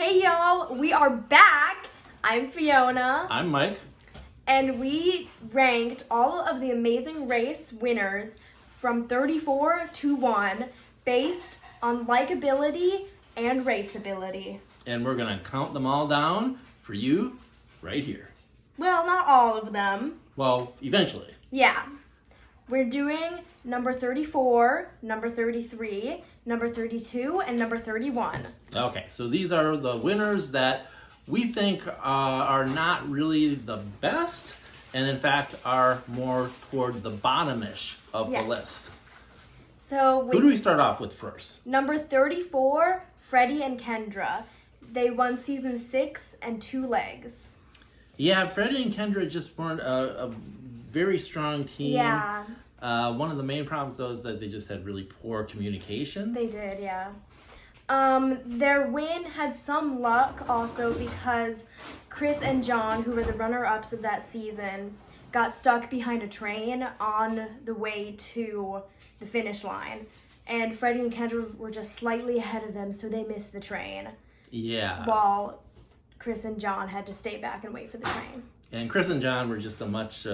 Hey y'all, we are back. I'm Fiona. I'm Mike. And we ranked all of the Amazing Race winners from 34 to 1 based on likability and raceability. And we're going to count them all down for you right here. Well, not all of them. Well, eventually. Yeah. We're doing number 34, number 33, number 32, and number 31. Okay, so these are the winners that we think are not really the best, and in fact are more toward the bottom-ish of Yes. the list. So Who do we start off with first? number 34, Freddie and Kendra. They won season 6 and 2 legs. Yeah, Freddie and Kendra just weren't a very strong team. Yeah, One of the main problems, though, is that they just had really poor communication. they did, yeah. Their win had some luck also because Chris and John, who were the runner-ups of that season, got stuck behind a train on the way to the finish line. And Freddie and Kendra were just slightly ahead of them, so they missed the train. Yeah. While Chris and John had to stay back and wait for the train. And Chris and John were just a much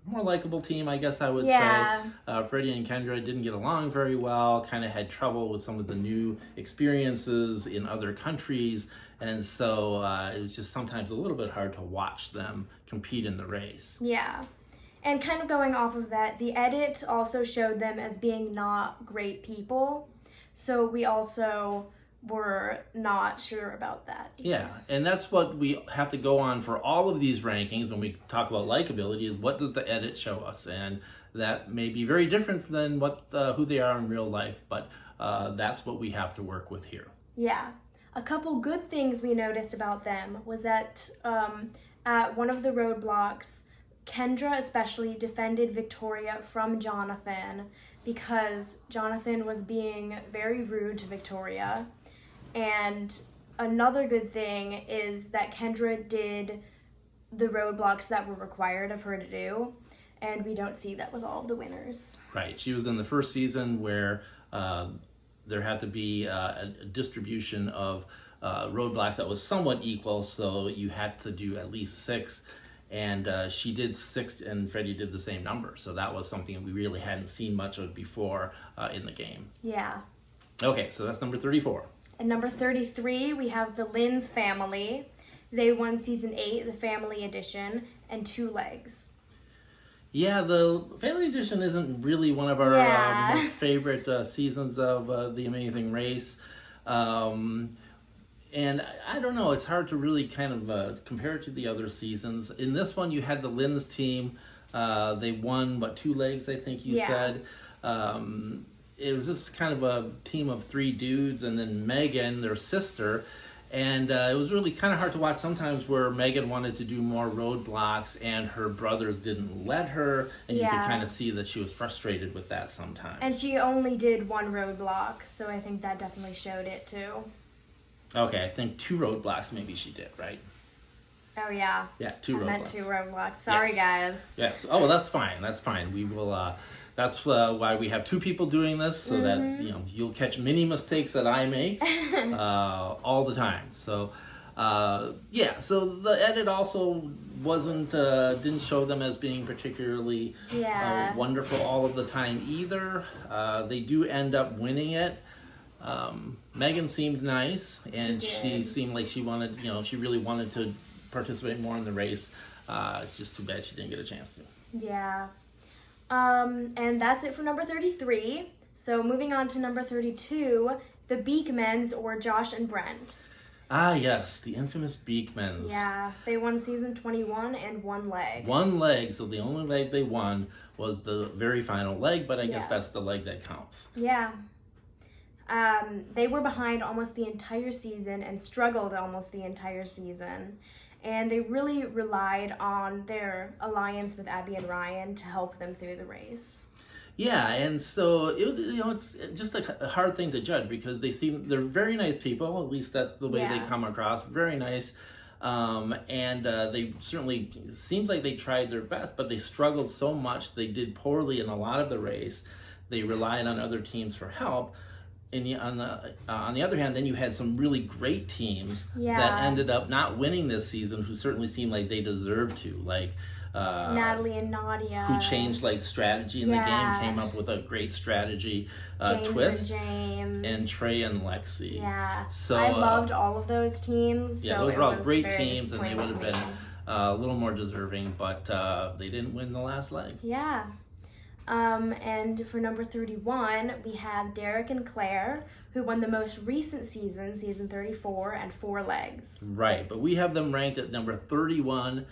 more likable team, I guess I would Yeah. say. Freddie and Kendra didn't get along very well, kind of had trouble with some of the new experiences in other countries, and so it was just sometimes a little bit hard to watch them compete in the race. Yeah. And kind of going off of that, the edit also showed them as being not great people. So we also were not sure about that. Yeah, and that's what we have to go on for all of these rankings when we talk about likability, is what does the edit show us? And that may be very different than what who they are in real life, but that's what we have to work with here. Yeah. A couple good things we noticed about them was that at one of the roadblocks, Kendra especially defended Victoria from Jonathan because Jonathan was being very rude to Victoria. And another good thing is that Kendra did the roadblocks that were required of her to do, and we don't see that with all of the winners. Right. She was in the first season where there had to be a distribution of roadblocks that was somewhat equal, so you had to do at least 6, and she did 6, and Freddie did the same number. So that was something that we really hadn't seen much of before in the game. Yeah. Okay, so that's number 34. And number 33, we have the Lynn's family. They won season 8, the family edition, and 2 legs. Yeah, the Family Edition isn't really one of our most favorite seasons of The Amazing Race. And I don't know, it's hard to really kind of compare it to the other seasons. In this one, you had the Lynn's team. They won, 2 legs, I think you said. It was just kind of a team of 3 dudes, and then Megan, their sister. And it was really kind of hard to watch sometimes where Megan wanted to do more roadblocks and her brothers didn't let her. And you could kind of see that she was frustrated with that sometimes. And she only did 1 roadblock, so I think that definitely showed it too. Okay, I think 2 roadblocks maybe she did, right? Oh yeah. Yeah, 2 roadblocks. I meant 2 roadblocks. Sorry, guys. Yes. Oh, well, that's fine. That's fine. We will. That's why we have 2 people doing this, so that you'll catch many mistakes that I make all the time. So so the edit also didn't show them as being particularly wonderful all of the time either. They do end up winning it. Megan seemed nice, and she seemed like she wanted, she really wanted to participate more in the race. It's just too bad she didn't get a chance to. Yeah. And that's it for number 33. So moving on to number 32, the Beekmans, or Josh and Brent. Ah, yes, the infamous Beekmans. Yeah, they won season 21 and 1 leg. 1 leg, so the only leg they won was the very final leg, but I guess that's the leg that counts. Yeah. They were behind almost the entire season and struggled almost the entire season. And they really relied on their alliance with Abby and Ryan to help them through the race. Yeah, and so it's just a hard thing to judge because they're very nice people. At least that's the way they come across. Very nice, and they certainly seems like they tried their best, but they struggled so much. They did poorly in a lot of the race. They relied on other teams for help. on the other hand, then you had some really great teams Yeah. that ended up not winning this season, who certainly seemed like they deserved to, like Natalie and Nadia, who changed like strategy in the Yeah. game, came up with a great strategy. James Twist and James, and Trey and Lexi. Yeah, So I loved all of those teams. yeah, so those it were all was great very teams, and they would have disappointing been to me. a little more deserving, but they didn't win the last leg. Yeah. And for number 31, we have Derek and Claire, who won the most recent season, season 34, and 4 legs. Right, but we have them ranked at number 31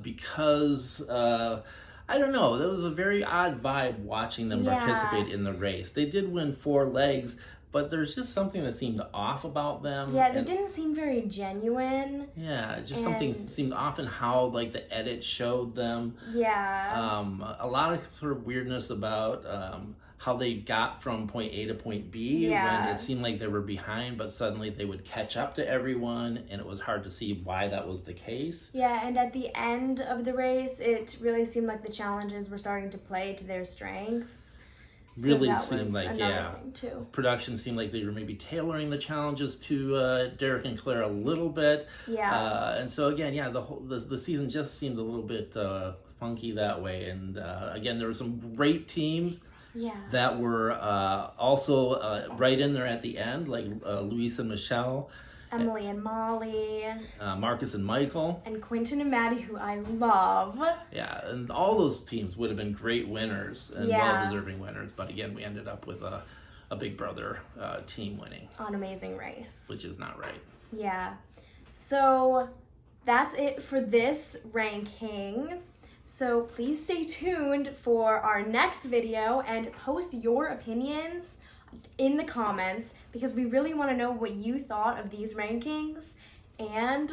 because, I don't know, that was a very odd vibe watching them Yeah. participate in the race. They did win 4 legs, but there's just something that seemed off about them. Yeah, they and- didn't seem very genuine. Yeah, just something And- seemed off in how like the edit showed them. Yeah. A lot of sort of weirdness about how they got from point A to point B Yeah. when it seemed like they were behind, but suddenly they would catch up to everyone, and it was hard to see why that was the case. Yeah, and at the end of the race, it really seemed like the challenges were starting to play to their strengths. Really so that seemed was like, another yeah. thing too. Production seemed like they were maybe tailoring the challenges to Derek and Claire a little bit. Yeah. And so again, yeah, the season just seemed a little bit funky that way. And again, there were some great teams Yeah. that were also right in there at the end, like Luis and Michelle, Emily and Molly, Marcus and Michael. and Quentin and Maddie, who I love. Yeah, and all those teams would have been great winners and Yeah. well-deserving winners. But again, we ended up with a Big Brother team winning, On Amazing Race. which is not right. Yeah. So that's it for this rankings. So please stay tuned for our next video and post your opinions in the comments, because we really want to know what you thought of these rankings, and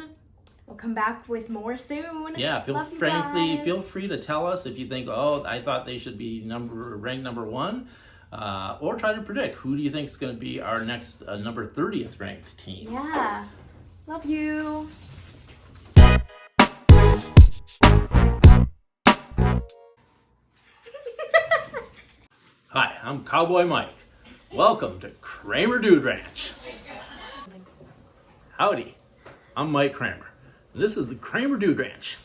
we'll come back with more soon. Yeah, Love you guys. feel free to tell us if you think, oh, I thought they should be ranked number 1, or try to predict who do you think is going to be our next number 30th ranked team. Yeah. Love you. Hi, I'm Cowboy Mike. Welcome to Kramer Dude Ranch. Howdy, I'm Mike Kramer. This is the Kramer Dude Ranch.